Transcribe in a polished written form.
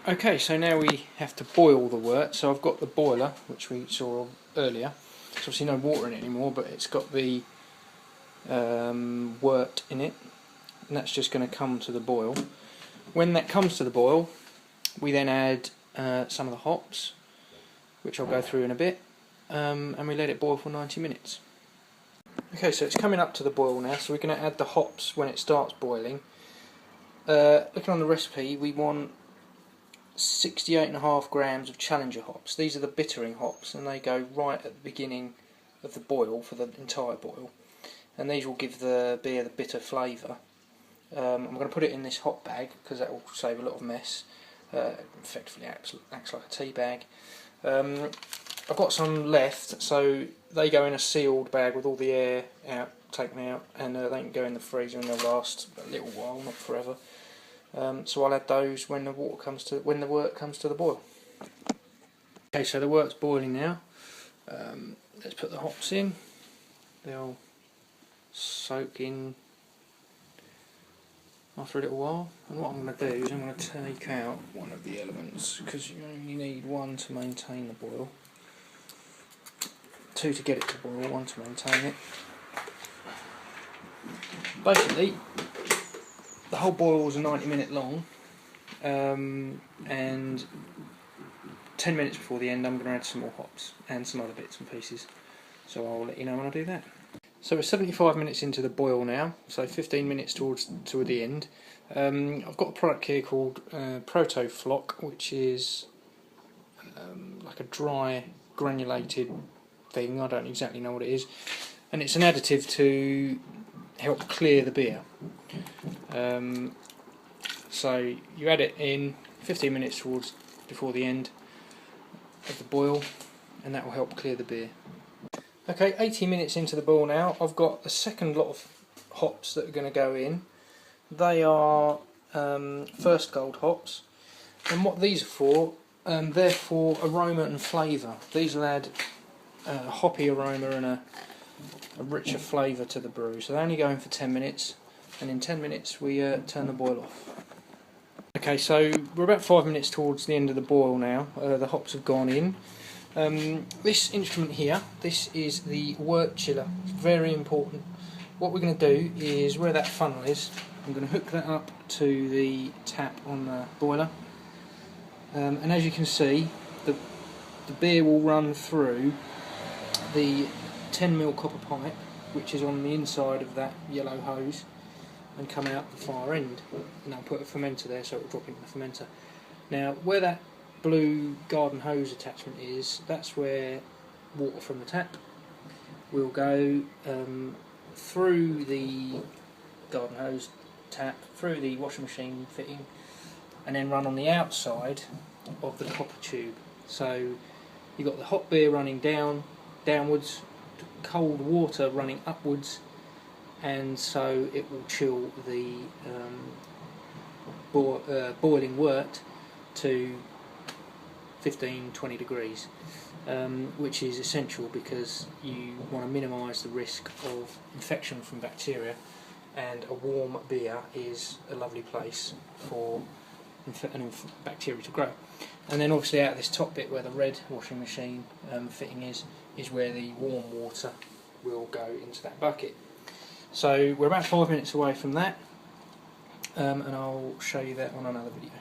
Okay, so now we have to boil the wort. So I've got the boiler, which we saw earlier. There's obviously no water in it anymore, but it's got the wort in it, and that's just going to come to the boil. When that comes to the boil, we then add some of the hops, which I'll go through in a bit, and we let it boil for 90 minutes. Okay, so it's coming up to the boil now, so we're going to add the hops when it starts boiling. Looking on the recipe, we want 68.5 grams of Challenger hops. These are the bittering hops, and they go right at the beginning of the boil for the entire boil. And these will give the beer the bitter flavour. I'm going to put it in this hop bag because that will save a lot of mess. Effectively acts like a tea bag. I've got some left, so they go in a sealed bag with all the air taken out, and they can go in the freezer and they'll last a little while, not forever. So I'll add those when the wort comes to the boil. Okay, so the wort's boiling now. Let's put the hops in. They'll soak in after a little while. And what I'm going to do is I'm going to take out one of the elements, because you only need one to maintain the boil. Two to get it to boil, one to maintain it. Basically, the whole boil was a 90-minute long, and 10 minutes before the end I'm going to add some more hops and some other bits and pieces, so I'll let you know when I do that. So we're 75 minutes into the boil now, so 15 minutes toward the end. I've got a product here called Protofloc, which is like a dry granulated thing. I don't exactly know what it is, and it's an additive to help clear the beer. So you add it in 15 minutes before the end of the boil, and that will help clear the beer. Okay, 80 minutes into the boil now. I've got the second lot of hops that are going to go in. They are first gold hops, and what these are for, they're for aroma and flavour. These will add a hoppy aroma and a richer flavour to the brew. So they're only going for 10 minutes, and in 10 minutes we turn the boil off. Okay, so we're about 5 minutes towards the end of the boil now. The hops have gone in. This instrument here, this is the wort chiller. It's very important. What we're going to do is, where that funnel is, I'm going to hook that up to the tap on the boiler, and as you can see, the beer will run through the 10mm copper pipe, which is on the inside of that yellow hose, and come out the far end. And I'll put a fermenter there so it will drop into the fermenter. Now, where that blue garden hose attachment is, that's where water from the tap will go through the garden hose tap, through the washing machine fitting, and then run on the outside of the copper tube. So you've got the hot beer running downwards, cold water running upwards, and so it will chill the boiling wort to 15-20 degrees, which is essential because you want to minimise the risk of infection from bacteria, and a warm beer is a lovely place for bacteria to grow. And then obviously out of this top bit where the red washing machine fitting is where the warm water will go into that bucket. So we're about 5 minutes away from that, and I'll show you that on another video.